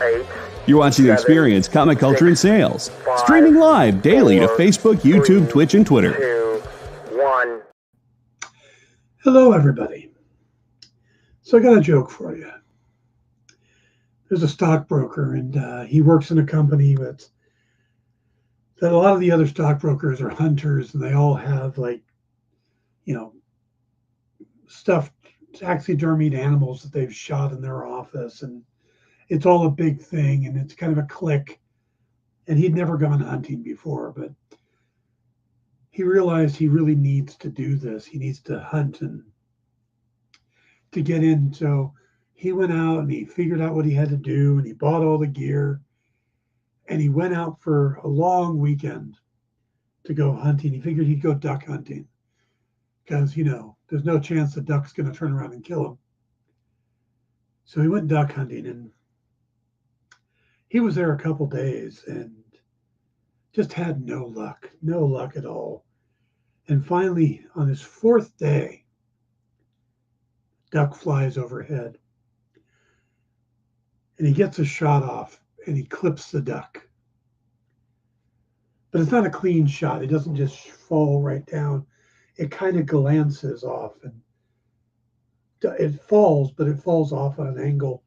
8, You're watching 7, Experience Comic Culture and Sales. 5, Streaming live daily to 4, Facebook, YouTube, 3, Twitch, and Twitter. 2, 1. Hello, everybody. So I got a joke for you. There's a stockbroker, and he works in a company that a lot of the other stockbrokers are hunters, and they all have, like, you know, stuffed taxidermied animals that they've shot in their office, and it's all a big thing, and it's kind of a clique. And he'd never gone hunting before, but he realized he really needs to do this. He needs to hunt and to get in. So he went out and he figured out what he had to do, and he bought all the gear, and he went out for a long weekend to go hunting. He figured he'd go duck hunting because, you know, there's no chance the duck's going to turn around and kill him. So he went duck hunting, and he was there a couple days and just had no luck at all. And finally, on his fourth day, duck flies overhead, and he gets a shot off, and he clips the duck. But it's not a clean shot. It doesn't just fall right down. It kind of glances off, and it falls, but it falls off at an angle.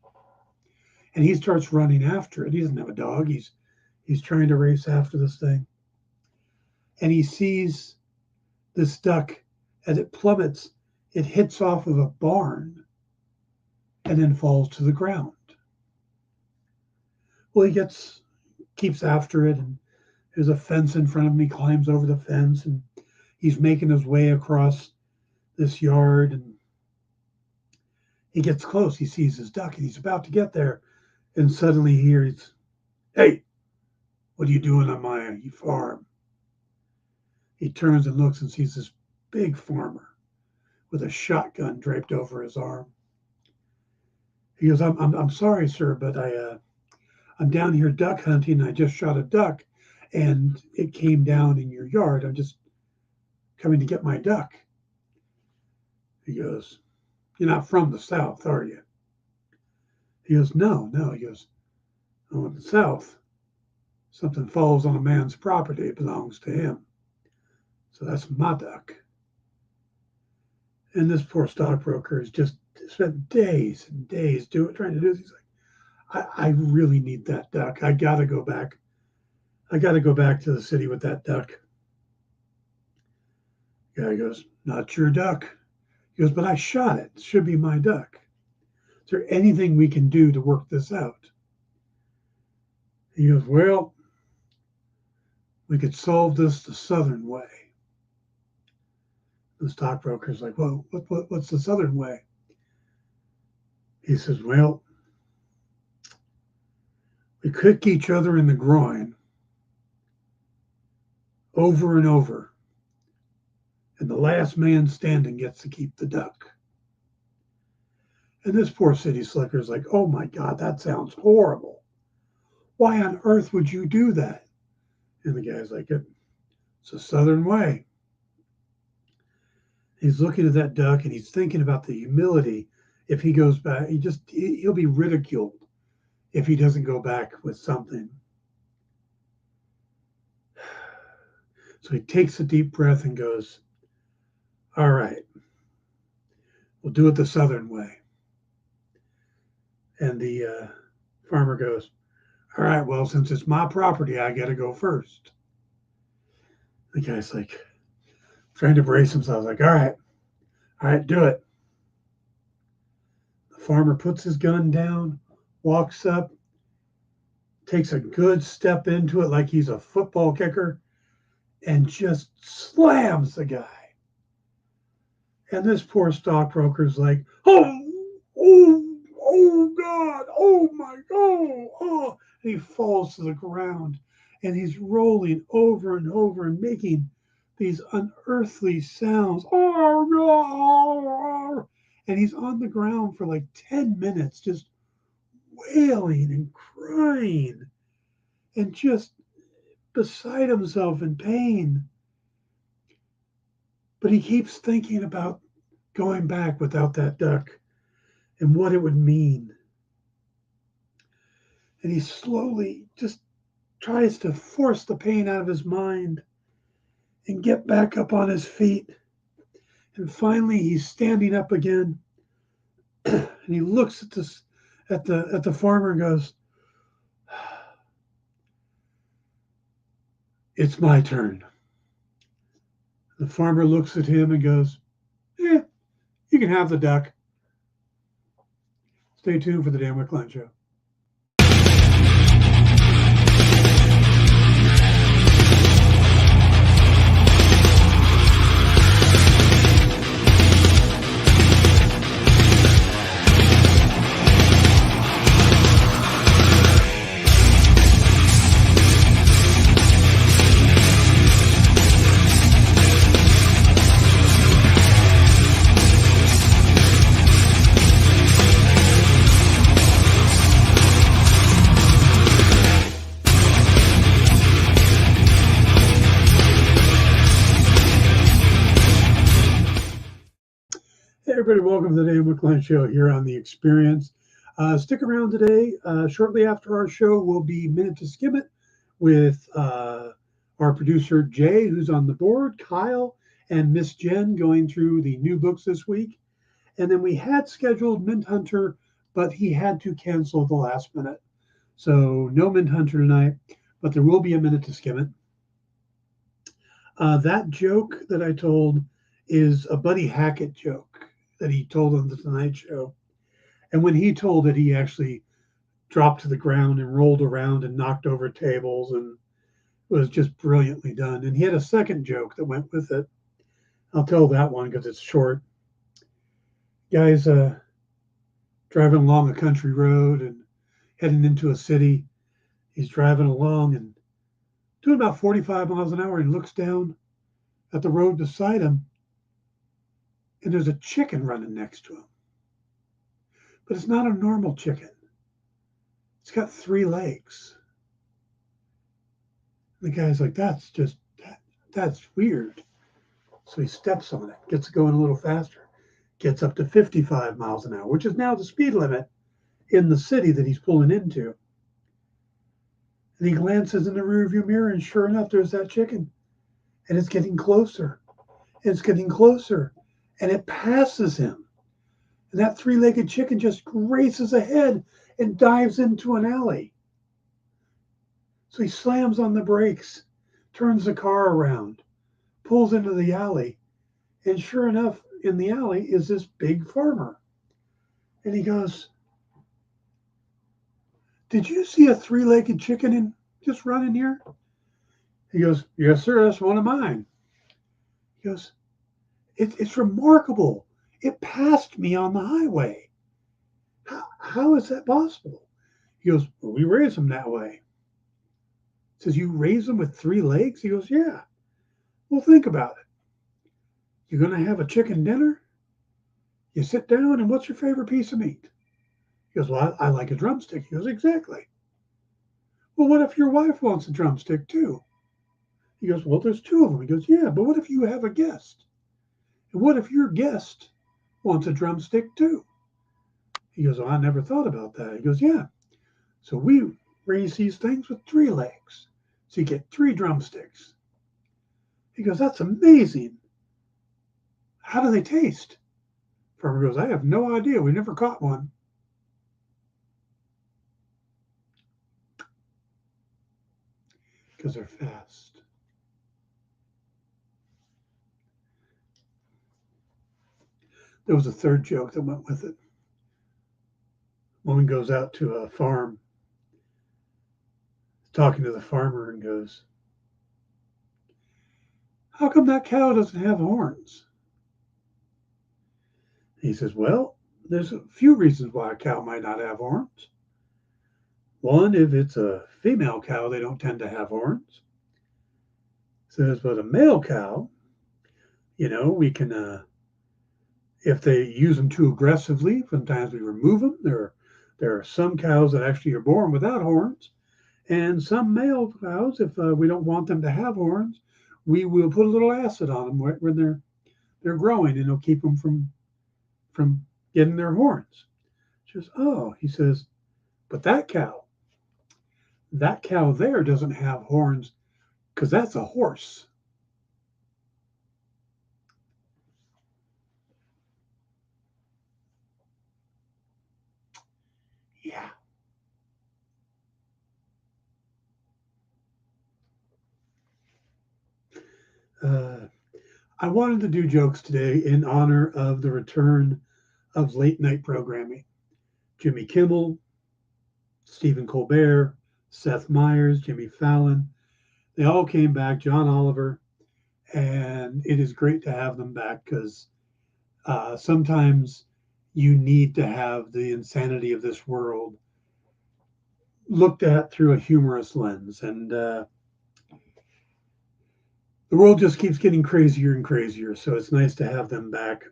And he starts running after it. He doesn't have a dog. He's trying to race after this thing. And he sees this duck as it plummets. It hits off of a barn and then falls to the ground. Well, he keeps after it, and there's a fence in front of him. He climbs over the fence, and he's making his way across this yard, and he gets close. He sees his duck, and he's about to get there, and suddenly he hears, "Hey, what are you doing on my farm?" He turns and looks and sees this big farmer with a shotgun draped over his arm. He goes, I'm sorry, sir, but I'm down here duck hunting. I just shot a duck, and it came down in your yard. I'm just coming to get my duck." He goes, "You're not from the South, are you?" He goes, No. He goes, "Oh, in the South, something falls on a man's property, it belongs to him. So that's my duck." And this poor stockbroker has just spent days and days trying to do this. He's like, I really need that duck. I got to go back. I got to go back to the city with that duck. The guy goes, "Not your duck." He goes, "But I shot it. It should be my duck. Is there anything we can do to work this out?" He goes, "Well, we could solve this the Southern way." The stockbroker's like, "Well, what's the Southern way?" He says, "Well, we kick each other in the groin over and over, and the last man standing gets to keep the duck." And this poor city slicker is like, "Oh my God, that sounds horrible. Why on earth would you do that?" And the guy's like, "It's a Southern way." He's looking at that duck, and he's thinking about the humility. If he goes back, he'll be ridiculed if he doesn't go back with something. So he takes a deep breath and goes, "All right, we'll do it the Southern way." And the farmer goes, "All right, well, since it's my property, I got to go first." The guy's like, trying to brace himself, like, all right, do it." The farmer puts his gun down, walks up, takes a good step into it like he's a football kicker, and just slams the guy. And this poor stockbroker's like, oh God, oh my God, oh. And he falls to the ground, and he's rolling over and over and making these unearthly sounds. And he's on the ground for like 10 minutes, just wailing and crying and just beside himself in pain. But he keeps thinking about going back without that duck and what it would mean. And he slowly just tries to force the pain out of his mind and get back up on his feet. And finally, he's standing up again, and he looks at the farmer and goes, "It's my turn." The farmer looks at him and goes, "Yeah, you can have the duck." Stay tuned for the Dan Wickline Show. Hey everybody, welcome to the Dan Wickline Show here on The Experience. Stick around today. Shortly after our show will be Minute to Skim It with our producer Jay, who's on the board, Kyle, and Miss Jen going through the new books this week. And then we had scheduled Mint Hunter, but he had to cancel at the last minute. So no Mint Hunter tonight, but there will be a Minute to Skim It. That joke that I told is a Buddy Hackett joke that he told on the Tonight Show. And when he told it, he actually dropped to the ground and rolled around and knocked over tables, and it was just brilliantly done. And he had a second joke that went with it. I'll tell that one because it's short. Guy's driving along a country road and heading into a city. He's driving along and doing about 45 miles an hour, and looks down at the road beside him, and there's a chicken running next to him. But it's not a normal chicken. It's got 3 legs. And the guy's like, that's weird. So he steps on it, gets going a little faster, gets up to 55 miles an hour, which is now the speed limit in the city that he's pulling into. And he glances in the rearview mirror, and sure enough, there's that chicken. And it's getting closer. It's getting closer. And it passes him. And that 3-legged chicken just races ahead and dives into an alley. So he slams on the brakes, turns the car around, pulls into the alley. And sure enough, in the alley is this big farmer. And he goes, "Did you see a 3-legged chicken just running here?" He goes, "Yes, sir, that's one of mine." He goes, It's remarkable. It passed me on the highway. How is that possible?" He goes, "Well, we raise them that way." He says, "You raise them with 3 legs?" He goes, "Yeah." "Well, think about it. You're going to have a chicken dinner. You sit down, and what's your favorite piece of meat?" He goes, "Well, I like a drumstick." He goes, "Exactly." "Well, what if your wife wants a drumstick too?" He goes, "Well, there's 2 of them." He goes, "Yeah, but what if you have a guest? And what if your guest wants a drumstick too?" He goes, "Oh, I never thought about that." He goes, "Yeah. So we raise these things with 3 legs. So you get 3 drumsticks." He goes, "That's amazing. How do they taste?" Farmer goes, "I have no idea. We never caught one." Because they're fast. There was a third joke that went with it. Woman goes out to a farm, talking to the farmer, and goes, "How come that cow doesn't have horns?" He says, "Well, there's a few reasons why a cow might not have horns. One, if it's a female cow, they don't tend to have horns." Says, "But a male cow, we can, if they use them too aggressively, sometimes we remove them. There are some cows that actually are born without horns, and some male cows, if we don't want them to have horns, we will put a little acid on them when they're growing, and it'll keep them from getting their horns." She says, "Oh," he says, "but that cow, That cow there doesn't have horns because that's a horse. Yeah. I wanted to do jokes today in honor of the return of late night programming. Jimmy Kimmel, Stephen Colbert, Seth Meyers, Jimmy Fallon, they all came back, John Oliver, and it is great to have them back because sometimes you need to have the insanity of this world looked at through a humorous lens. And the world just keeps getting crazier and crazier. So it's nice to have them back.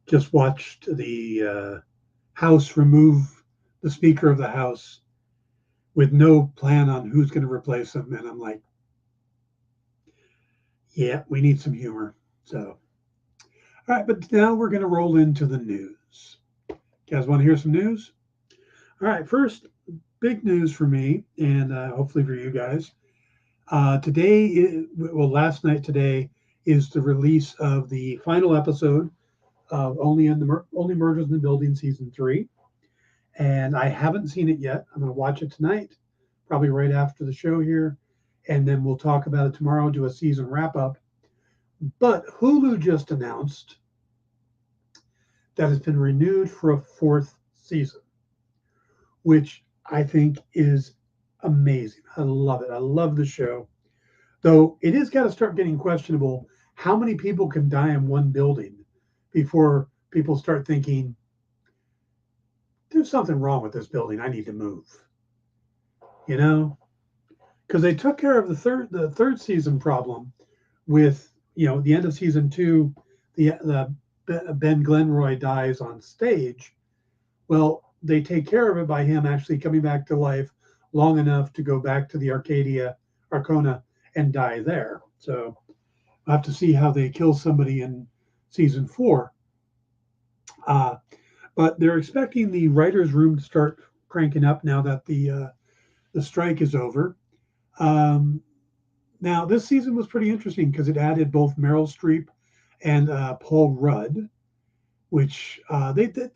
Just watched the House remove the Speaker of the House with no plan on who's going to replace him. And I'm like, yeah, we need some humor. So, all right, but now we're going to roll into the news. You guys want to hear some news? All right, first, big news for me and hopefully for you guys. Last night today is the release of the final episode of Only Murders in the Building season 3, and I haven't seen it yet. I'm going to watch it tonight, probably right after the show here, and then we'll talk about it tomorrow. Do a season wrap up. But Hulu just announced that it's been renewed for a 4th season, which I think is amazing. I love it. I love the show. Though it has got to start getting questionable how many people can die in one building before people start thinking, there's something wrong with this building. I need to move. You know? Because they took care of the third season problem with, the end of season 2, the Ben Glenroy dies on stage. Well, they take care of it by him actually coming back to life long enough to go back to the Arcona and die there. So I'll have to see how they kill somebody in season 4. But they're expecting the writers' room to start cranking up now that the strike is over. Now, this season was pretty interesting because it added both Meryl Streep and Paul Rudd, which they did.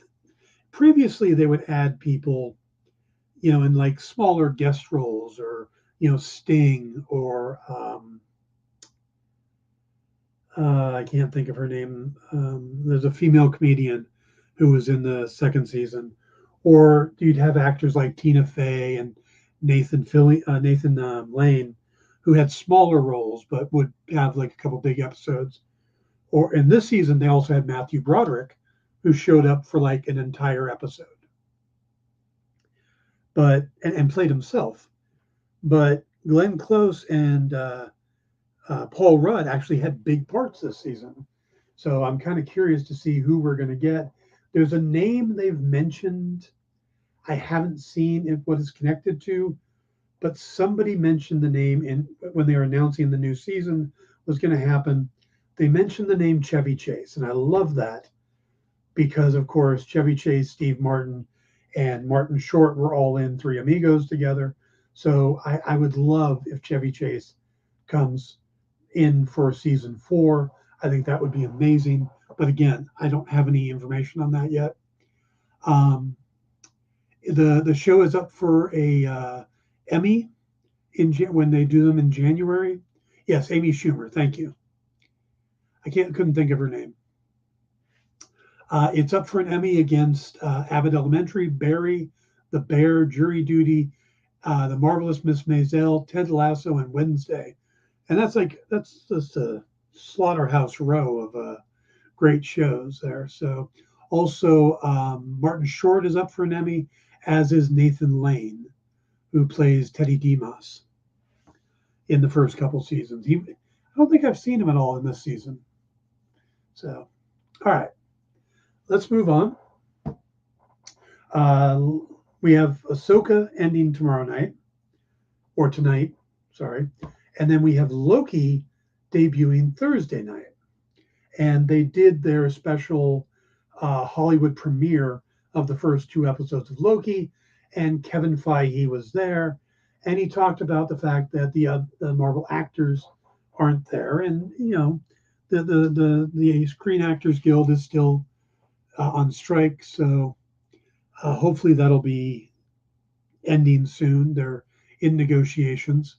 Previously, they would add people, in like smaller guest roles or, Sting or I can't think of her name. There's a female comedian who was in the second season. Or you'd have actors like Tina Fey and Nathan Lane, who had smaller roles but would have like a couple big episodes. Or in this season, they also had Matthew Broderick, who showed up for like an entire episode, and played himself. But Glenn Close and Paul Rudd actually had big parts this season. So I'm kind of curious to see who we're going to get. There's a name they've mentioned. I haven't seen what it's connected to, but somebody mentioned the name when they were announcing the new season was going to happen. They mentioned the name Chevy Chase, and I love that because, of course, Chevy Chase, Steve Martin, and Martin Short were all in Three Amigos together. So I would love if Chevy Chase comes in for season 4. I think that would be amazing. But again, I don't have any information on that yet. The show is up for a Emmy when they do them in January. Yes, Amy Schumer. Thank you. Couldn't think of her name. It's up for an Emmy against Abbott Elementary, Barry, The Bear, Jury Duty, The Marvelous Miss Maisel, Ted Lasso, and Wednesday. And that's just a slaughterhouse row of great shows there. So also Martin Short is up for an Emmy, as is Nathan Lane, who plays Teddy Demas in the first couple seasons. I don't think I've seen him at all in this season. So, all right, let's move on. We have Ahsoka ending tonight, sorry. And then we have Loki debuting Thursday night. And they did their special Hollywood premiere of the first 2 episodes of Loki. and Kevin Feige was there, and he talked about the fact that the Marvel actors aren't there, and the Screen Actors Guild is still on strike, so hopefully that'll be ending soon. They're in negotiations.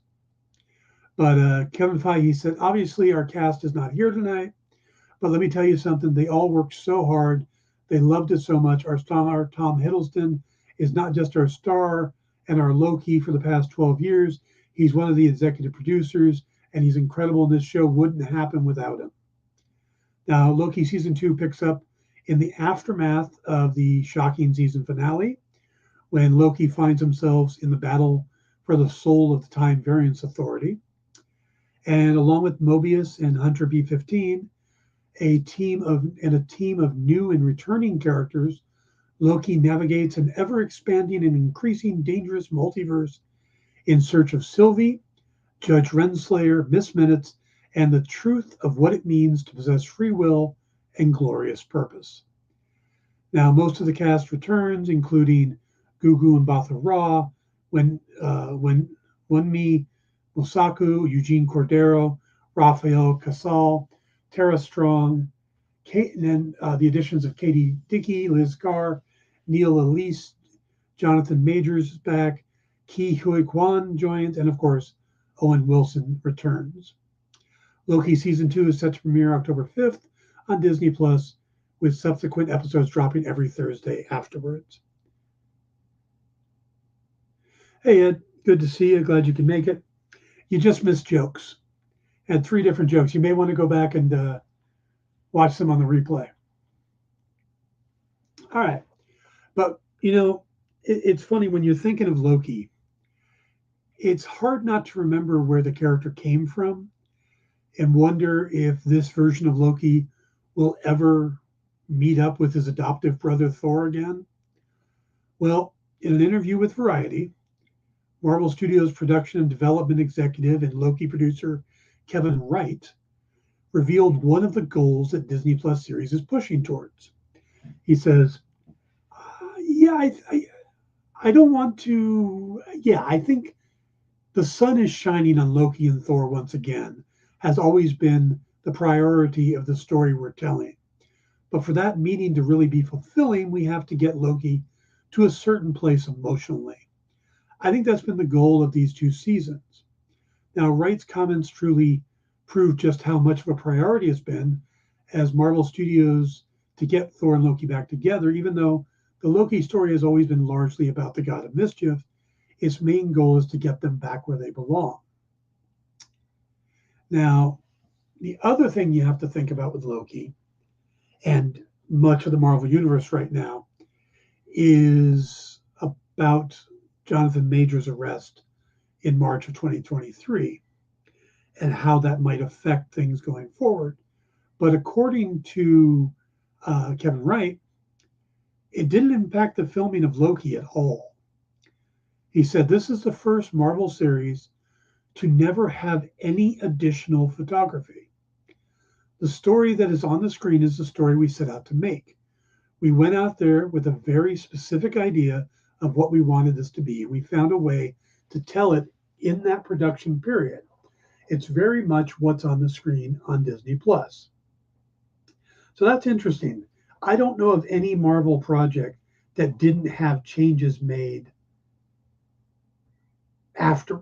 But Kevin Feige said, obviously our cast is not here tonight, but let me tell you something. They all worked so hard. They loved it so much. Our star, Tom Hiddleston, is not just our star and our Loki for the past 12 years. He's one of the executive producers, and he's incredible. And this show wouldn't happen without him. Now, Loki season 2 picks up in the aftermath of the shocking season finale, when Loki finds himself in the battle for the soul of the Time Variance Authority. And along with Mobius and Hunter B-15, a team of new and returning characters, Loki navigates an ever-expanding and increasing dangerous multiverse in search of Sylvie, Judge Renslayer, Miss Minutes, and the truth of what it means to possess free will and glorious purpose. Now, most of the cast returns, including Gugu and Mbatha Raw, Wunmi Mosaku, Eugene Cordero, Rafael Casal, Tara Strong, Kate, and then the additions of Katie Dickey, Liz Carr, Neil Elise, Jonathan Majors is back, Ki Hui Kwan joins, and of course, Owen Wilson returns. Loki Season 2 is set to premiere October 5th on Disney+, with subsequent episodes dropping every Thursday afterwards. Hey, Ed, good to see you. Glad you can make it. You just missed jokes. Had 3 different jokes. You may want to go back and watch them on the replay. All right. But, it's funny when you're thinking of Loki, it's hard not to remember where the character came from and wonder if this version of Loki will ever meet up with his adoptive brother Thor again. Well, in an interview with Variety, Marvel Studios production and development executive and Loki producer Kevin Wright revealed one of the goals that Disney Plus series is pushing towards. He says, I don't want to. Yeah, I think the sun is shining on Loki and Thor once again has always been the priority of the story we're telling. But for that meeting to really be fulfilling, we have to get Loki to a certain place emotionally. I think that's been the goal of these 2 seasons. Now, Wright's comments truly prove just how much of a priority it's been as Marvel Studios to get Thor and Loki back together, even though the Loki story has always been largely about the god of mischief. Its main goal is to get them back where they belong. Now, the other thing you have to think about with Loki and much of the Marvel Universe right now is about Jonathan Majors' arrest in March of 2023 and how that might affect things going forward. But according to Kevin Wright, it didn't impact the filming of Loki at all. He said, this is the first Marvel series to never have any additional photography. The story that is on the screen is the story we set out to make. We went out there with a very specific idea of what we wanted this to be. We found a way to tell it in that production period. It's very much what's on the screen on Disney+. So that's interesting. I don't know of any Marvel project that didn't have changes made after,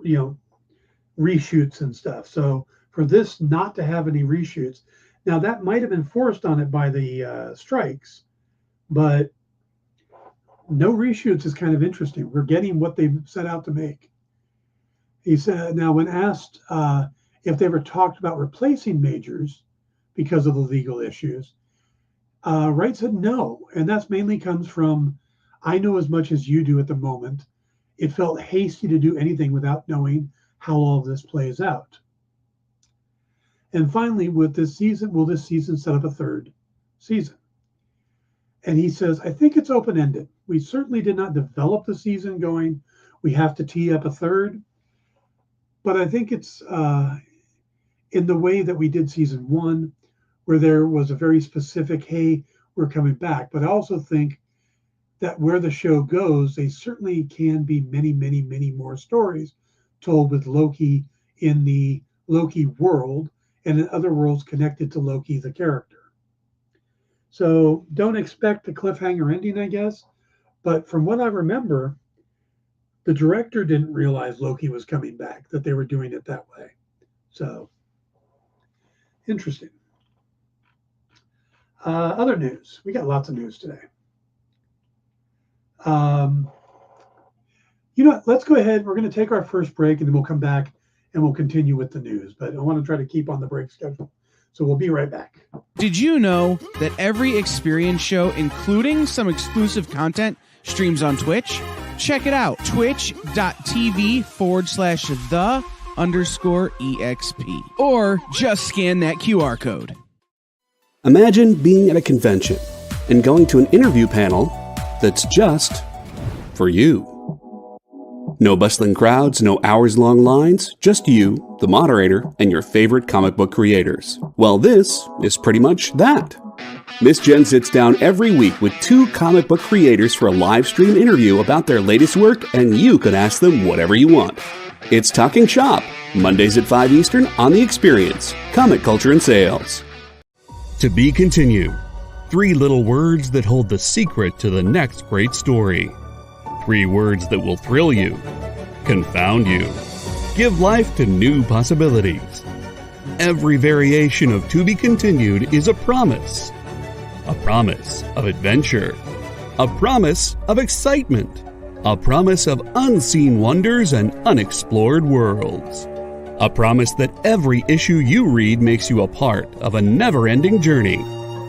reshoots and stuff. So for this not to have any reshoots, now that might have been forced on it by the strikes, but no reshoots is kind of interesting. We're getting what they've set out to make. He said, now when asked if they ever talked about replacing Majors because of the legal issues, Wright said no, and that's mainly comes from, I know as much as you do at the moment. It felt hasty to do anything without knowing how all of this plays out. And finally, with this season, will this season set up a 3rd season? And he says, I think it's open-ended. We certainly did not develop the season going, we have to tee up a 3rd. But I think it's in the way that we did season 1, where there was a very specific, hey, we're coming back. But I also think that where the show goes, they certainly can be many, many, many more stories told with Loki in the Loki world and in other worlds connected to Loki, the character. So don't expect a cliffhanger ending, I guess. But from what I remember, the director didn't realize Loki was coming back, that they were doing it that way. So interesting. Other news. We got lots of news today. You know what? Let's go ahead. We're going to take our first break, and then we'll come back and we'll continue with the news. But I want to try to keep on the break schedule. So we'll be right back. Did you know that every experience show, including some exclusive content, streams on Twitch? Check it out. Twitch.tv/the_EXP. Or just scan that QR code. Imagine being at a convention and going to an interview panel that's just for you. No bustling crowds, no hours-long lines, just you, the moderator, and your favorite comic book creators. Well, this is pretty much that. Miss Jen sits down every week with 2 comic book creators for a live stream interview about their latest work, and you can ask them whatever you want. It's Talking Shop, Mondays at 5 Eastern on The Experience, Comic Culture and Sales. To be continued. 3 little words that hold the secret to the next great story. 3 words that will thrill you, confound you, give life to new possibilities. Every variation of To Be Continued is a promise of adventure, a promise of excitement, a promise of unseen wonders and unexplored worlds, a promise that every issue you read makes you a part of a never-ending journey,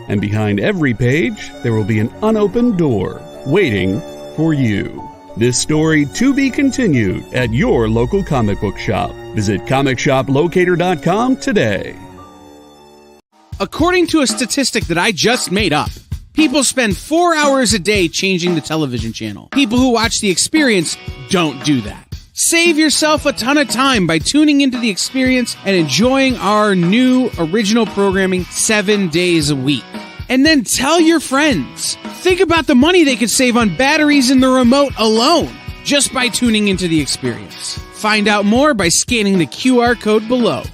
and behind every page there will be an unopened door waiting for you. This story to be continued at your local comic book shop. Visit comicshoplocator.com today. According to a statistic that I just made up, people spend 4 hours a day changing the television channel. People who watch The Experience don't do that. Save yourself a ton of time by tuning into The Experience and enjoying our new original programming 7 days a week. And then tell your friends. Think about the money they could save on batteries in the remote alone just by tuning into The Experience. Find out more by scanning the QR code below.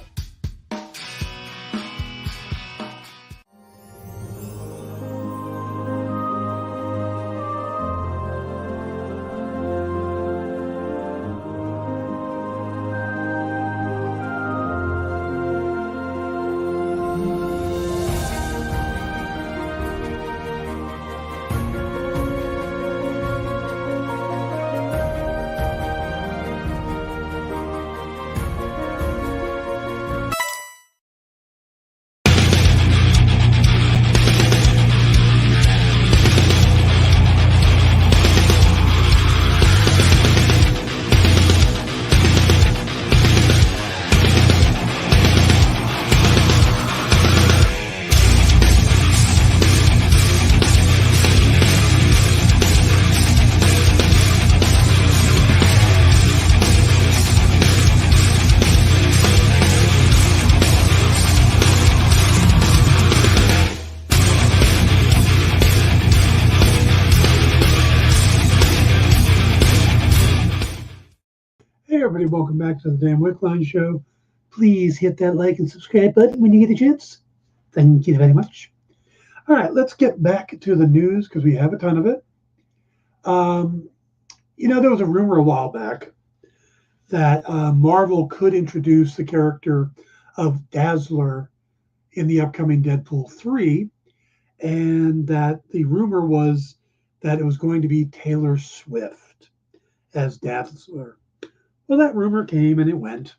Everybody, welcome back to the Dan Wickline Show. Please hit that like and subscribe button when you get a chance. Thank you very much. All right, let's get back to the news because we have a ton of it. There was a rumor a while back that Marvel could introduce the character of Dazzler in the upcoming Deadpool 3, and that the rumor was that it was going to be Taylor Swift as Dazzler. Well, that rumor came and it went,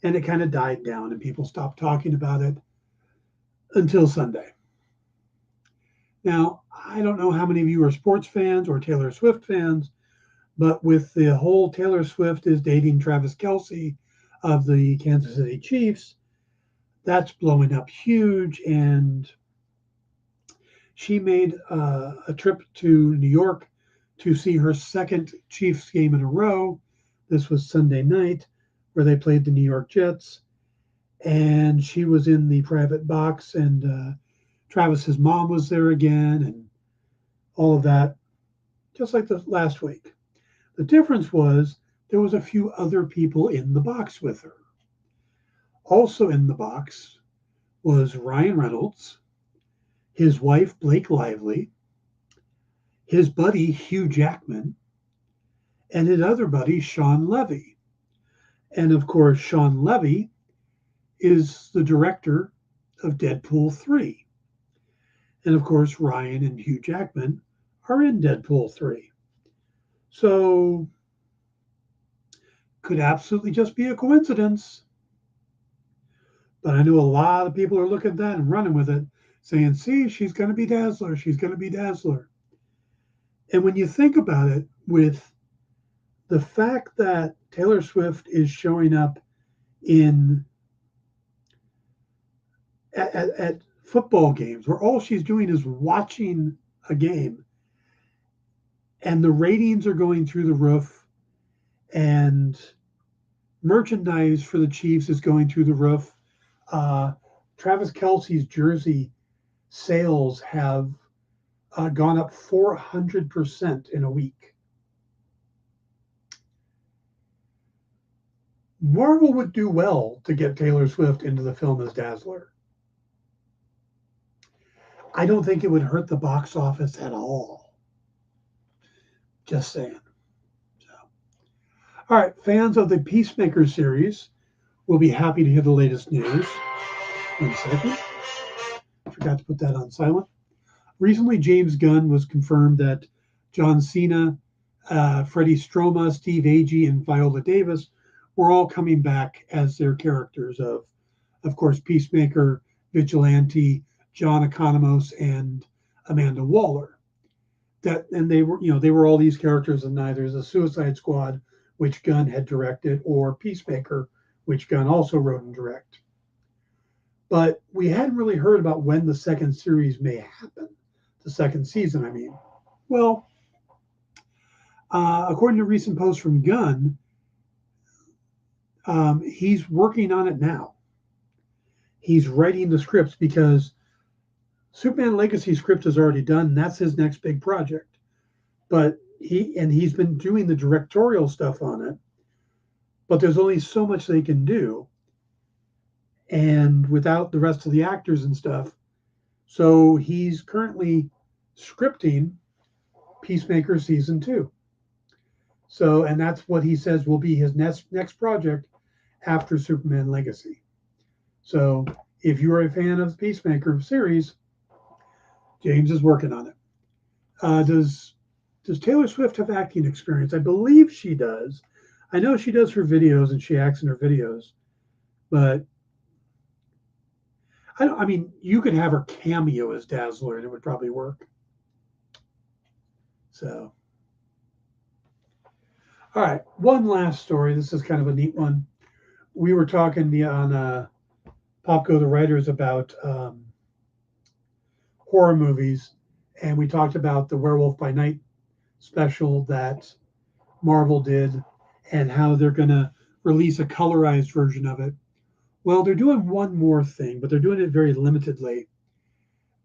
and it kind of died down, and people stopped talking about it until Sunday. Now, I don't know how many of you are sports fans or Taylor Swift fans, but with the whole Taylor Swift is dating Travis Kelce of the Kansas City Chiefs, that's blowing up huge, and she made a trip to New York to see her second Chiefs game in a row. This was Sunday night, where they played the New York Jets, and she was in the private box, and Travis's mom was there again, and all of that. just like the last week. The difference was there was a few other people in the box with her. Also in the box was Ryan Reynolds, his wife Blake Lively, his buddy Hugh Jackman, and his other buddy Sean Levy. And of course, Sean Levy is the director of Deadpool 3. And of course, Ryan and Hugh Jackman are in Deadpool 3. So, could absolutely just be a coincidence. But I know a lot of people are looking at that and running with it, saying, see, she's going to be Dazzler. She's going to be Dazzler. And when you think about it, with the fact that Taylor Swift is showing up at football games where all she's doing is watching a game, and the ratings are going through the roof, and merchandise for the Chiefs is going through the roof. Travis Kelce's jersey sales have gone up 400% in a week. Marvel would do well to get Taylor Swift into the film as Dazzler. I don't think it would hurt the box office at all. Just saying. So, all right, fans of the Peacemaker series will be happy to hear the latest news. 1 second. Forgot to put that on silent. Recently, James Gunn was confirmed that John Cena, Freddie Stroma, Steve Agee, and Viola Davis were all coming back as their characters of course, Peacemaker, Vigilante, John Economos, and Amanda Waller. And they were all these characters in either the Suicide Squad, which Gunn had directed, or Peacemaker, which Gunn also wrote and directed. But we hadn't really heard about when the second series may happen. The second season, I mean. Well, according to recent posts from Gunn, he's working on it now. He's writing the scripts because Superman Legacy script is already done. And that's his next big project. But he's been doing the directorial stuff on it. But there's only so much they can do, and without the rest of the actors and stuff. So he's currently scripting Peacemaker season 2. So, and that's what he says will be his next project after Superman Legacy. So if you're a fan of the Peacemaker series, James is working on it. Does Taylor Swift have acting experience? I believe she does. I know she does her videos and she acts in her videos, but I mean, you could have her cameo as Dazzler and it would probably work. So, all right, one last story. This is kind of a neat one. We were talking on Popco the Writers about horror movies, and we talked about the Werewolf by Night special that Marvel did and how they're going to release a colorized version of it. Well, they're doing one more thing, but they're doing it very limitedly.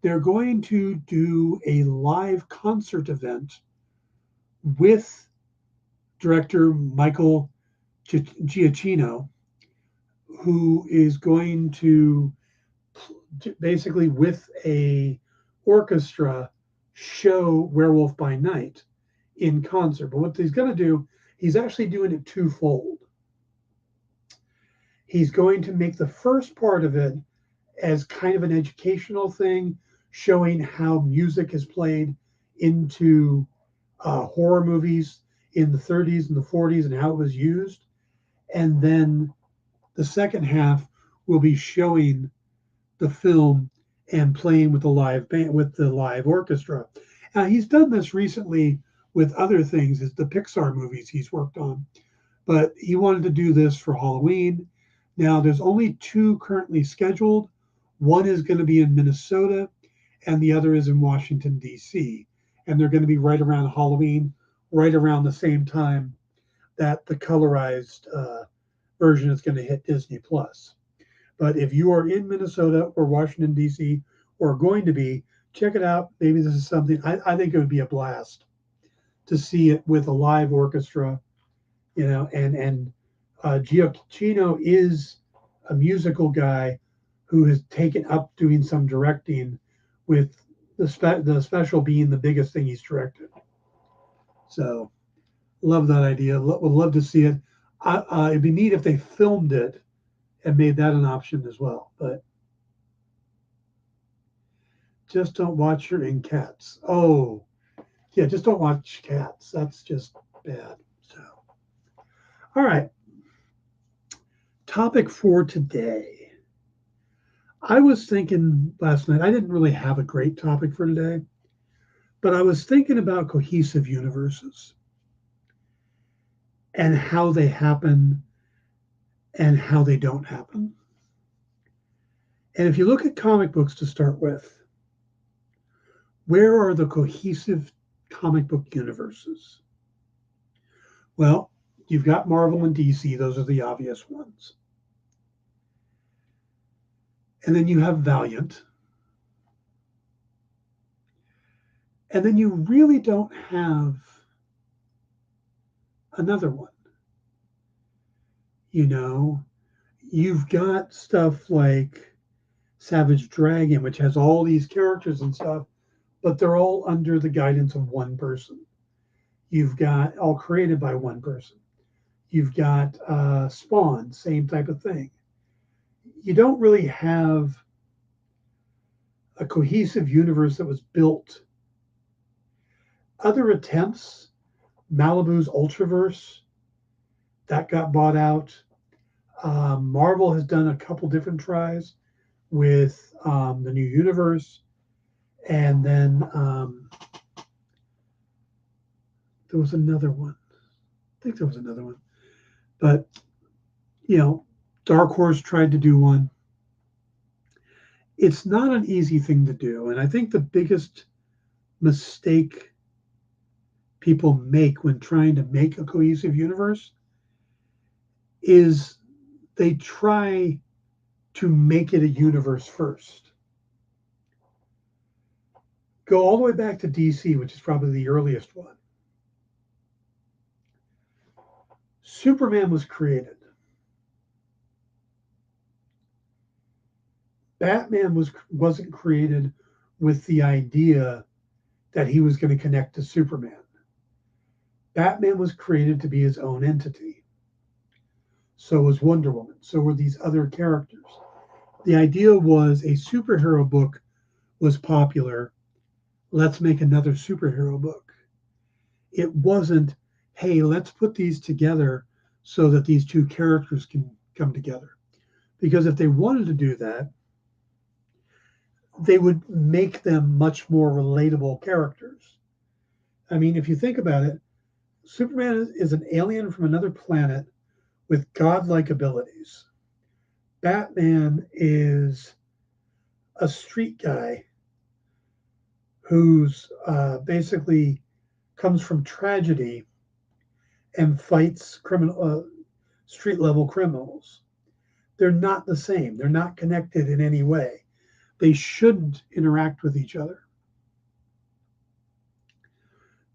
They're going to do a live concert event with director Michael Giacchino, who is going to basically, with a orchestra, show Werewolf by Night in concert. But what he's going to do, he's actually doing it twofold. He's going to make the first part of it as kind of an educational thing, showing how music is played into horror movies in the 30s and the 40s and how it was used. And then the second half will be showing the film and playing with the live band, with the live orchestra. He's done this recently with other things, is the Pixar movies he's worked on. But he wanted to do this for Halloween. Now, there's only 2 currently scheduled. One is going to be in Minnesota, and the other is in Washington, D.C. And they're going to be right around Halloween, right around the same time that the colorized version is going to hit Disney+. But if you are in Minnesota or Washington, D.C., or going to be, check it out. Maybe this is something, I think it would be a blast to see it with a live orchestra, and Giacchino is a musical guy who has taken up doing some directing, with the special being the biggest thing he's directed. So, love that idea. Would love to see it. It'd be neat if they filmed it and made that an option as well. But just don't watch your in Cats. Oh, yeah, just don't watch Cats. That's just bad. So, all right. Topic for today. I was thinking last night, I didn't really have a great topic for today, but I was thinking about cohesive universes and how they happen and how they don't happen. And if you look at comic books to start with, where are the cohesive comic book universes? Well, you've got Marvel and DC. Those are the obvious ones. And then you have Valiant. And then you really don't have another one. You've got stuff like Savage Dragon, which has all these characters and stuff, but they're all under the guidance of one person. You've got all created by one person. You've got Spawn, same type of thing. You don't really have a cohesive universe that was built. Other attempts, Malibu's Ultraverse, that got bought out. Marvel has done a couple different tries with the new universe. And then there was another one. I think there was another one. But, Dark Horse tried to do one. It's not an easy thing to do. And I think the biggest mistake people make when trying to make a cohesive universe is they try to make it a universe first. Go all the way back to DC, which is probably the earliest one. Superman was created. Batman wasn't created with the idea that he was going to connect to Superman. Batman was created to be his own entity. So was Wonder Woman. So were these other characters. The idea was a superhero book was popular. Let's make another superhero book. It wasn't, hey, let's put these together so that these two characters can come together. Because if they wanted to do that, they would make them much more relatable characters. I mean, if you think about it, Superman is an alien from another planet with godlike abilities. Batman is a street guy who's basically comes from tragedy and fights street level criminals. They're not the same. They're not connected in any way. They shouldn't interact with each other.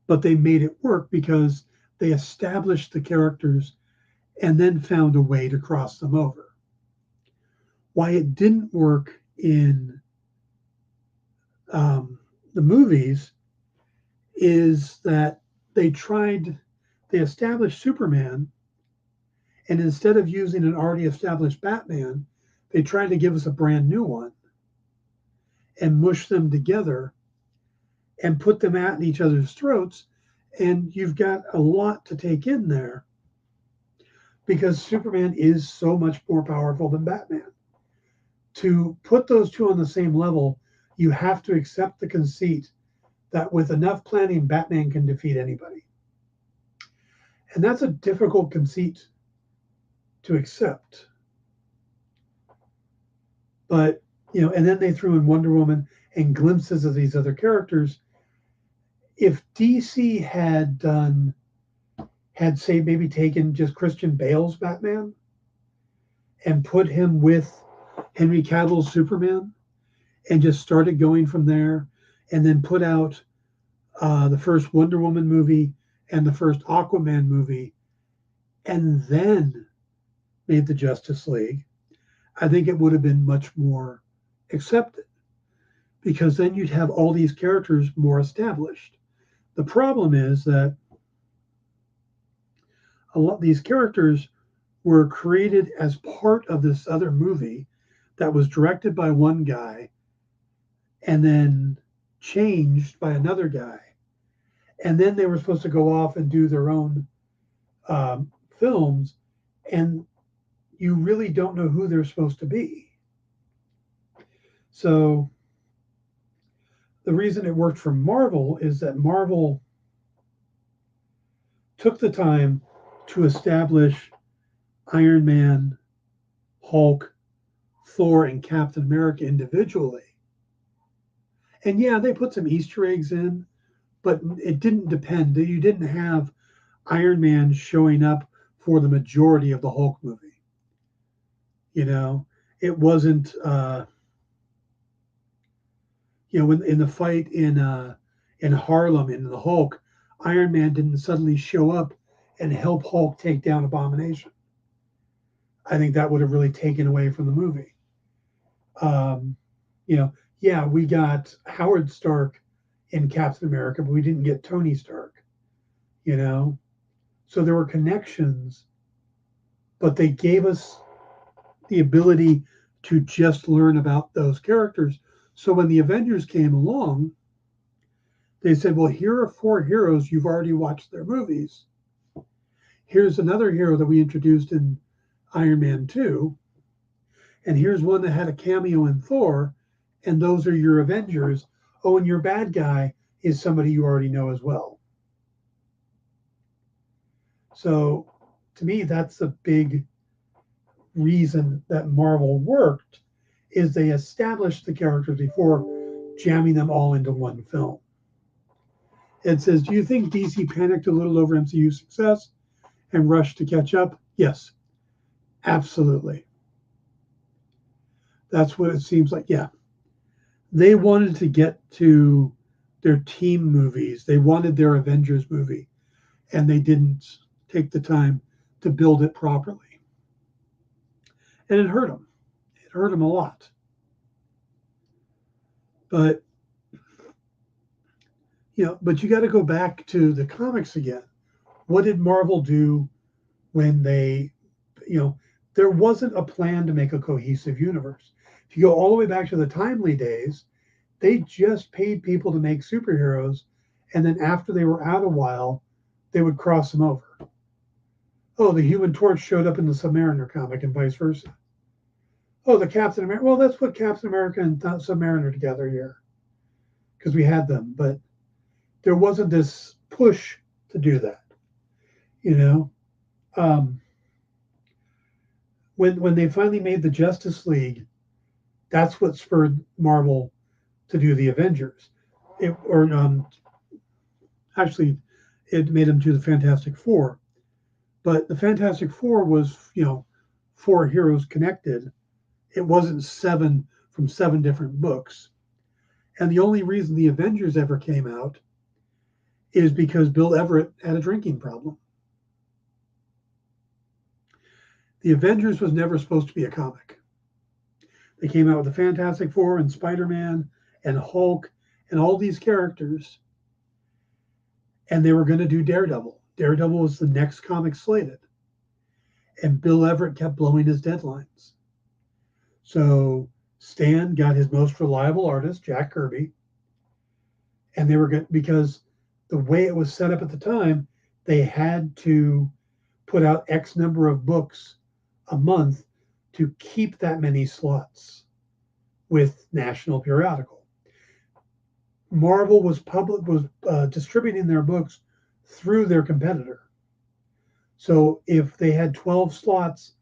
But they made it work because they established the characters and then found a way to cross them over. Why it didn't work in the movies is that they established Superman, and instead of using an already established Batman, they tried to give us a brand new one and mush them together and put them at each other's throats. And you've got a lot to take in there because Superman is so much more powerful than Batman. To put those two on the same level, you have to accept the conceit that with enough planning, Batman can defeat anybody. And that's a difficult conceit to accept. But, and then they threw in Wonder Woman and glimpses of these other characters. If DC had say maybe taken just Christian Bale's Batman and put him with Henry Cavill's Superman and just started going from there, and then put out the first Wonder Woman movie and the first Aquaman movie and then made the Justice League, I think it would have been much more accepted, because then you'd have all these characters more established. The problem is that a lot these characters were created as part of this other movie that was directed by one guy and then changed by another guy. And then they were supposed to go off and do their own films, and you really don't know who they're supposed to be. So the reason it worked for Marvel is that Marvel took the time to establish Iron Man, Hulk, Thor, and Captain America individually. And yeah, they put some Easter eggs in, but it didn't depend. You didn't have Iron Man showing up for the majority of the Hulk movie. You know, it wasn't, when in the fight in Harlem in the Hulk, Iron Man didn't suddenly show up and help Hulk take down Abomination. I think that would have really taken away from the movie. Yeah, we got Howard Stark in Captain America, but we didn't get Tony Stark, So there were connections, but they gave us the ability to just learn about those characters. So when the Avengers came along, they said, well, here are 4 heroes. You've already watched their movies. Here's another hero that we introduced in Iron Man 2. And here's one that had a cameo in Thor. And those are your Avengers. Oh, and your bad guy is somebody you already know as well. So to me, that's the big reason that Marvel worked, is they established the characters before jamming them all into one film. It says, do you think DC panicked a little over MCU success and rushed to catch up? Yes, absolutely. That's what it seems like. Yeah. They wanted to get to their team movies. They wanted their Avengers movie, and they didn't take the time to build it properly. And it hurt them. It hurt them a lot. But but you got to go back to the comics again. What did Marvel do when they, there wasn't a plan to make a cohesive universe. If you go all the way back to the Timely days, they just paid people to make superheroes, and then after they were out a while, they would cross them over. Oh, the Human Torch showed up in the Submariner comic and vice versa. Oh, the Captain America. Well, let's put Captain America and Submariner together here because we had them, but there wasn't this push to do that. When they finally made the Justice League, that's what spurred Marvel to do the Avengers. Actually, it made them do the Fantastic Four. But the Fantastic Four was, 4 heroes connected. It wasn't 7 from 7 different books. And the only reason the Avengers ever came out is because Bill Everett had a drinking problem. The Avengers was never supposed to be a comic. They came out with the Fantastic Four and Spider-Man and Hulk and all these characters, and they were going to do Daredevil. Daredevil was the next comic slated, and Bill Everett kept blowing his deadlines. So Stan got his most reliable artist, Jack Kirby, and they were good because the way it was set up at the time, they had to put out X number of books a month to keep that many slots with National Periodical. Marvel was distributing their books through their competitor. So if they had 12 slots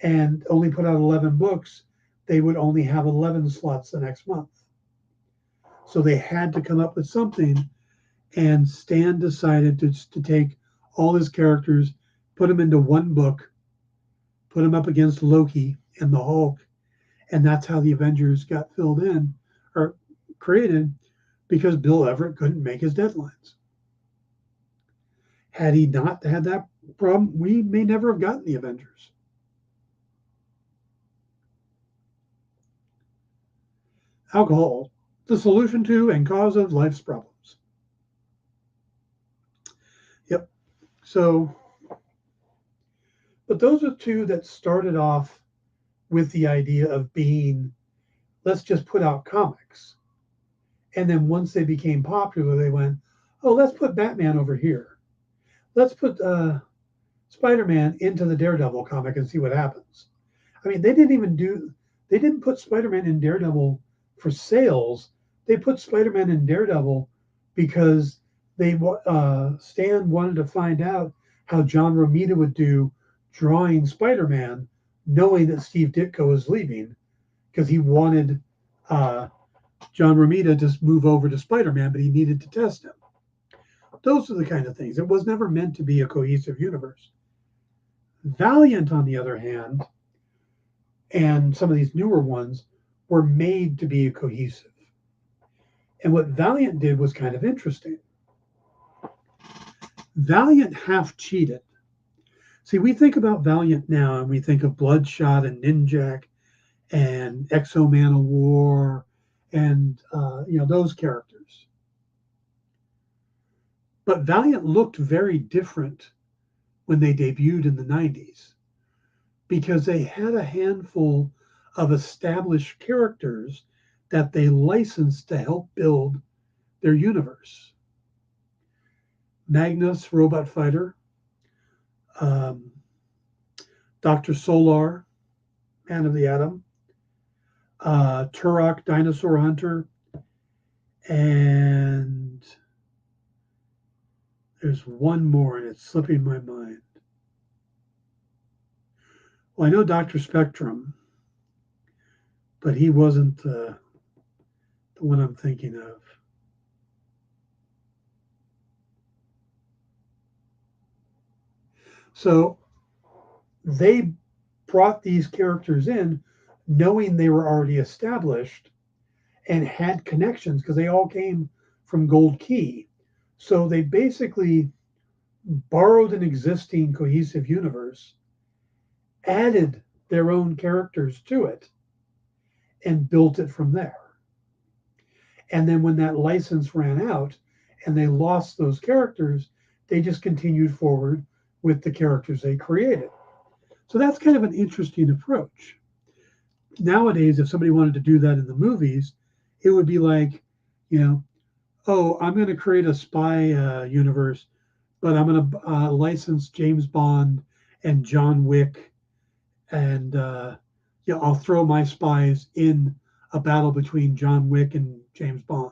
and only put out 11 books, they would only have 11 slots the next month. So they had to come up with something, and Stan decided to take all his characters, put them into one book, put them up against Loki and the Hulk, and that's how the Avengers got filled in or created, because Bill Everett couldn't make his deadlines. Had he not had that problem, we may never have gotten the Avengers. Alcohol, the solution to and cause of life's problems. Yep. So, but those are two that started off with the idea of being, let's just put out comics. And then once they became popular, they went, oh, let's put Batman over here. Let's put Spider-Man into the Daredevil comic and see what happens. I mean, they didn't put Spider-Man in Daredevil for sales. They put Spider-Man in Daredevil because Stan wanted to find out how John Romita would do drawing Spider-Man, knowing that Steve Ditko was leaving, because he wanted John Romita to move over to Spider-Man, but he needed to test him. Those are the kind of things. It was never meant to be a cohesive universe. Valiant, on the other hand, and some of these newer ones were made to be cohesive. And what Valiant did was kind of interesting. Valiant half cheated. See, we think about Valiant now and we think of Bloodshot and Ninjak and Exo-Man of War and those characters. But Valiant looked very different when they debuted in the 90s because they had a handful of established characters that they licensed to help build their universe. Magnus, Robot Fighter, Dr. Solar, Man of the Atom, Turok, Dinosaur Hunter, and there's one more and it's slipping my mind. Well, I know Dr. Spectrum, but he wasn't the one I'm thinking of. So they brought these characters in knowing they were already established and had connections because they all came from Gold Key. So they basically borrowed an existing cohesive universe, added their own characters to it, and built it from there. And then when that license ran out and they lost those characters, they just continued forward with the characters they created. So that's kind of an interesting approach. Nowadays, if somebody wanted to do that in the movies, it would be like, oh, I'm going to create a spy universe, but I'm going to license James Bond and John Wick, and I'll throw my spies in a battle between John Wick and James Bond.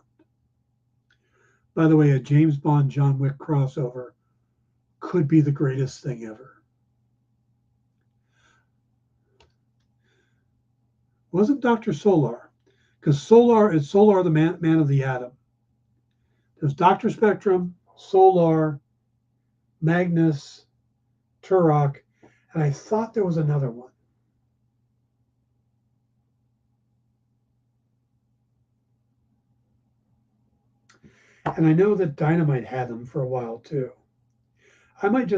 By the way, a James Bond John Wick crossover could be the greatest thing ever. Wasn't Dr. Solar, because Solar is the man of the Atom. There's Dr. Spectrum, Solar, Magnus, Turok, and I thought there was another one. And I know that Dynamite had them for a while too. There might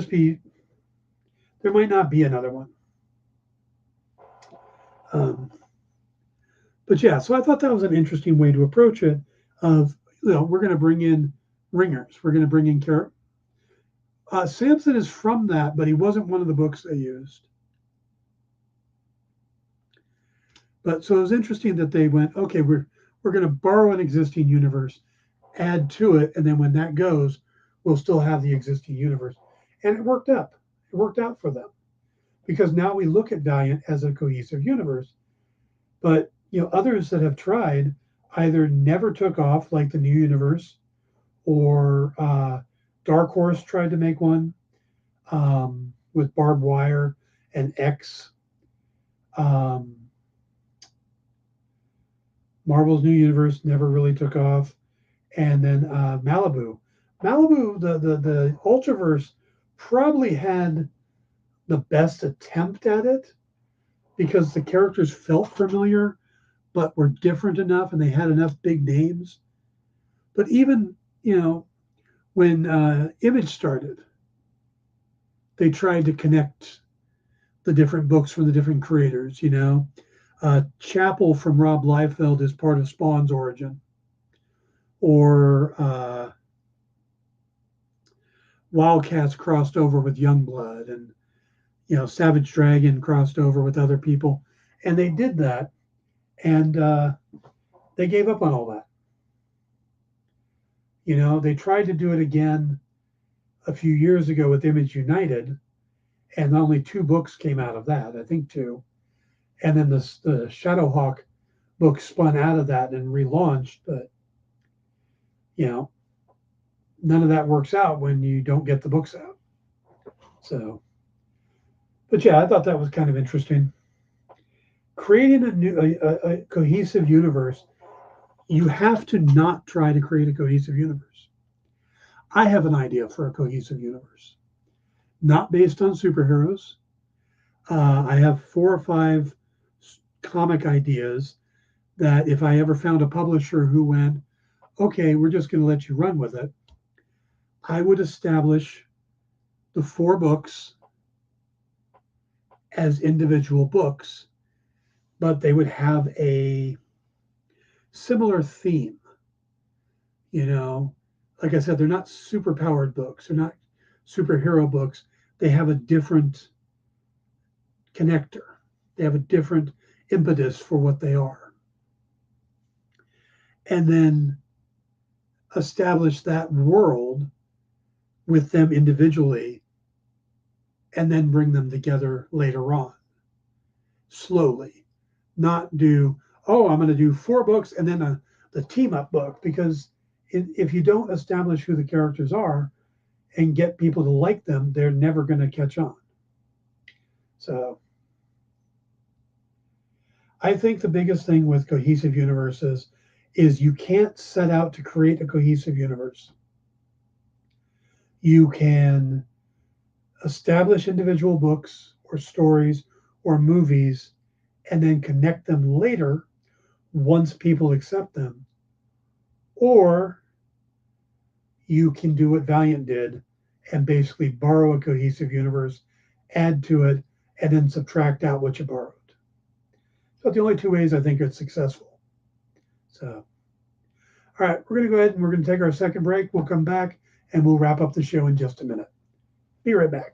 not be another one. But yeah, so I thought that was an interesting way to approach it of, we're going to bring in ringers. We're going to bring in Samson is from that, but he wasn't one of the books they used. But so it was interesting that they went, okay, we're going to borrow an existing universe, add to it, and then when that goes, we'll still have the existing universe. And it worked out. It worked out for them. Because now we look at Valiant as a cohesive universe. But others that have tried either never took off, like the New Universe, or Dark Horse tried to make one with Barbed Wire and X. Marvel's New Universe never really took off. And then Malibu, the Ultraverse probably had the best attempt at it because the characters felt familiar, but were different enough and they had enough big names. But even, when Image started, they tried to connect the different books from the different creators, Chapel from Rob Liefeld is part of Spawn's origin. Or Wildcats crossed over with Youngblood, and Savage Dragon crossed over with other people. And they did that, and they gave up on all that. They tried to do it again a few years ago with Image United, and only 2 books came out of that, I think 2. And then the Shadowhawk book spun out of that and relaunched, but none of that works out when you don't get the books out. So, but yeah, I thought that was kind of interesting. Creating a cohesive universe, you have to not try to create a cohesive universe. I have an idea for a cohesive universe, not based on superheroes. I have 4 or 5 comic ideas that if I ever found a publisher who went, okay, we're just going to let you run with it, I would establish the 4 books as individual books, but they would have a similar theme. Like I said, they're not super powered books. They're not superhero books. They have a different connector. They have a different impetus for what they are. And then establish that world with them individually, and then bring them together later on, slowly. Not do, I'm going to do 4 books and then the team up book, because if you don't establish who the characters are and get people to like them, they're never going to catch on. So I think the biggest thing with cohesive universes is you can't set out to create a cohesive universe. You can establish individual books or stories or movies and then connect them later once people accept them. Or you can do what Valiant did and basically borrow a cohesive universe, add to it, and then subtract out what you borrowed. So the only 2 ways I think it's successful. So, all right, we're going to go ahead and we're going to take our second break. We'll come back and we'll wrap up the show in just a minute. Be right back.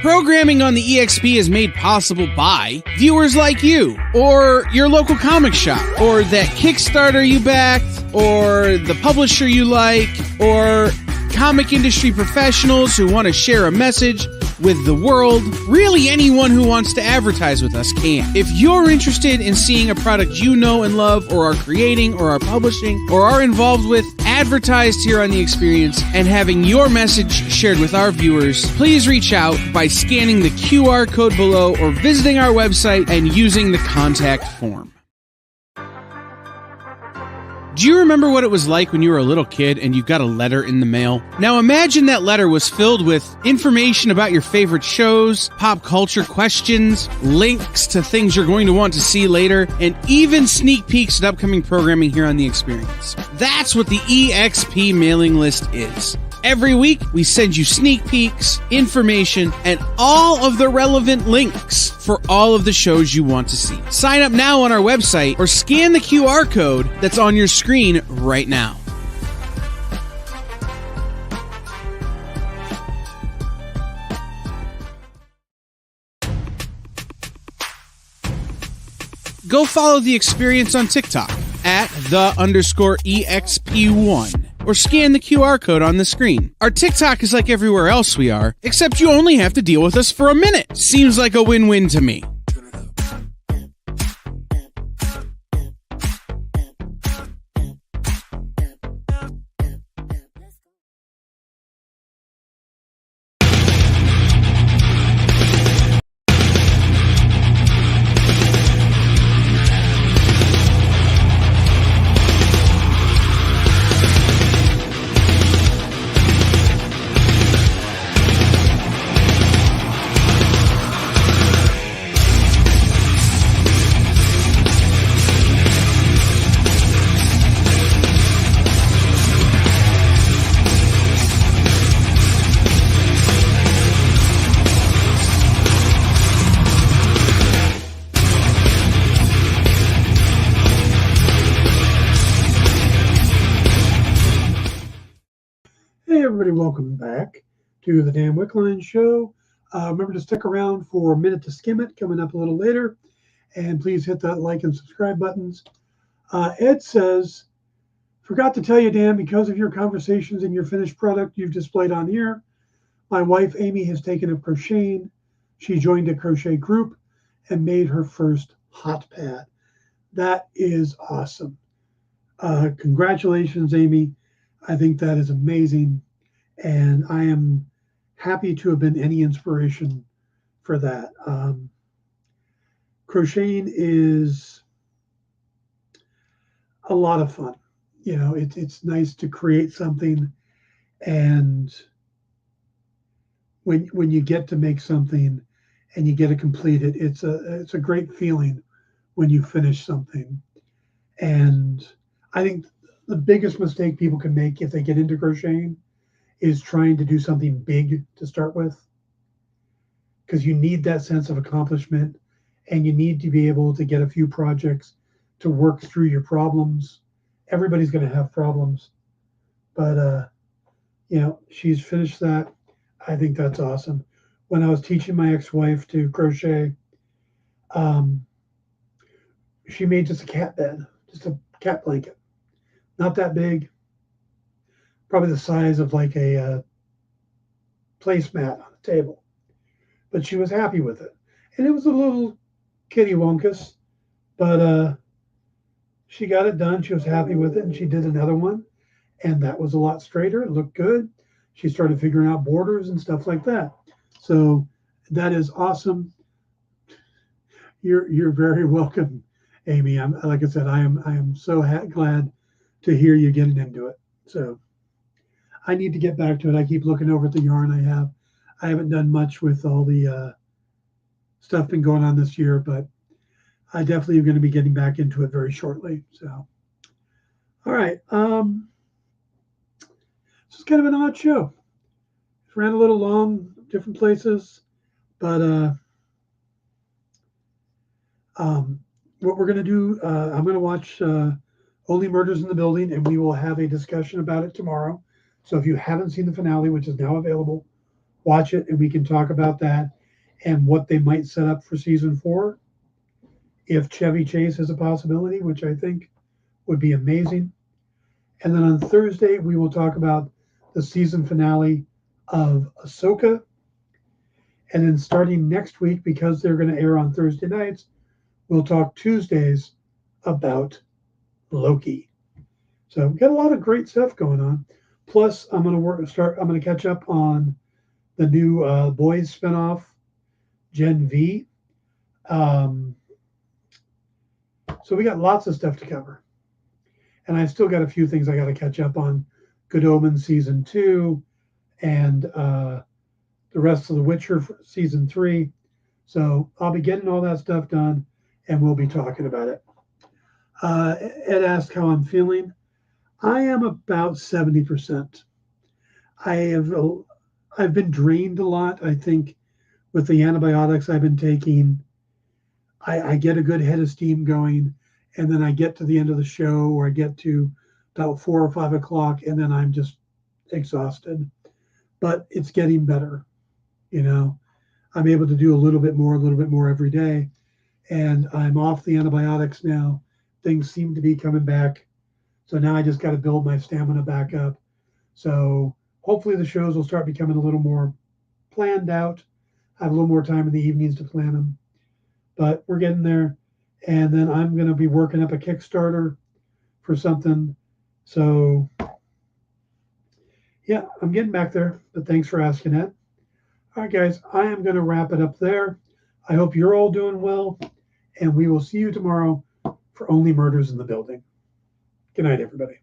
Programming on the EXP is made possible by viewers like you, or your local comic shop, or that Kickstarter you backed, or the publisher you like, or comic industry professionals who want to share a message with the world. Really, anyone who wants to advertise with us can. If you're interested in seeing a product you know and love, or are creating, or are publishing, or are involved with, advertised here on The Experience, and having your message shared with our viewers, please reach out by scanning the QR code below or visiting our website and using the contact form. Do you remember what it was like when you were a little kid and you got a letter in the mail? Now imagine that letter was filled with information about your favorite shows, pop culture questions, links to things you're going to want to see later, and even sneak peeks at upcoming programming here on The Experience. That's what the EXP mailing list is. Every week, we send you sneak peeks, information, and all of the relevant links for all of the shows you want to see. Sign up now on our website or scan the QR code that's on your screen right now. Go follow The Experience on TikTok at @the_EXP1. Or scan the QR code on the screen. Our TikTok is like everywhere else we are, except you only have to deal with us for a minute. Seems like a win-win to me. everybody, welcome back to the Dan Wickline Show. Remember to stick around for a minute to skim it, coming up a little later. And please hit that like and subscribe buttons. Ed says, forgot to tell you, Dan, because of your conversations and your finished product you've displayed on here, my wife Amy has taken up crocheting. She joined a crochet group and made her first hot pad. That is awesome. Congratulations, Amy. I think that is amazing. And I am happy to have been any inspiration for that. Crocheting is a lot of fun. You know, it's nice to create something, and when you get to make something and you get to complete it, it's a great feeling when you finish something. And I think the biggest mistake people can make if they get into crocheting is trying to do something big to start with, because you need that sense of accomplishment, and you need to be able to get a few projects to work through your problems. Everybody's going to have problems, but you know, she's finished that. I think that's awesome. When I was teaching my ex-wife to crochet, she made just a cat bed, just a cat blanket, not that big, probably the size of like a placemat on a table, but she was happy with it. And it was a little kitty wonkus, but she got it done. She was happy with it, and she did another one, and that was a lot straighter. It looked good. She started figuring out borders and stuff like that. So that is awesome. You're very welcome, Amy. Like I said, I am so glad to hear you getting into it. So I need to get back to it. I keep looking over at the yarn I have. I haven't done much with all the stuff been going on this year, but I definitely am going to be getting back into it very shortly. So, all right. This is kind of an odd show. It ran a little long, different places, but what we're going to do, I'm going to watch Only Murders in the Building, and we will have a discussion about it tomorrow. So if you haven't seen the finale, which is now available, watch it, and we can talk about that and what they might set up for season 4. If Chevy Chase is a possibility, which I think would be amazing. And then on Thursday, we will talk about the season finale of Ahsoka. And then starting next week, because they're going to air on Thursday nights, we'll talk Tuesdays about Loki. So we've got a lot of great stuff going on. Plus, I'm going to catch up on the new Boys spinoff, Gen V. So we got lots of stuff to cover. And I've still got a few things I got to catch up on. Good Omens season 2 and the rest of The Witcher season 3. So I'll be getting all that stuff done, and we'll be talking about it. Ed asked how I'm feeling. I am about 70%. I've been drained a lot. I think with the antibiotics I've been taking, I get a good head of steam going, and then I get to the end of the show, or I get to about 4 or 5 o'clock, and then I'm just exhausted. But it's getting better. You know, I'm able to do a little bit more every day, and I'm off the antibiotics now. Things seem to be coming back. So now I just got to build my stamina back up. So hopefully the shows will start becoming a little more planned out. I have a little more time in the evenings to plan them. But we're getting there. And then I'm going to be working up a Kickstarter for something. So, yeah, I'm getting back there. But thanks for asking that. All right, guys, I am going to wrap it up there. I hope you're all doing well. And we will see you tomorrow for Only Murders in the Building. Good night, everybody.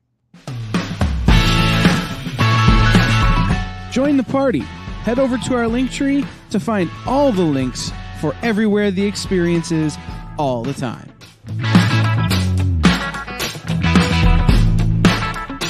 Join the party. Head over to our Linktree to find all the links for everywhere the experience is all the time.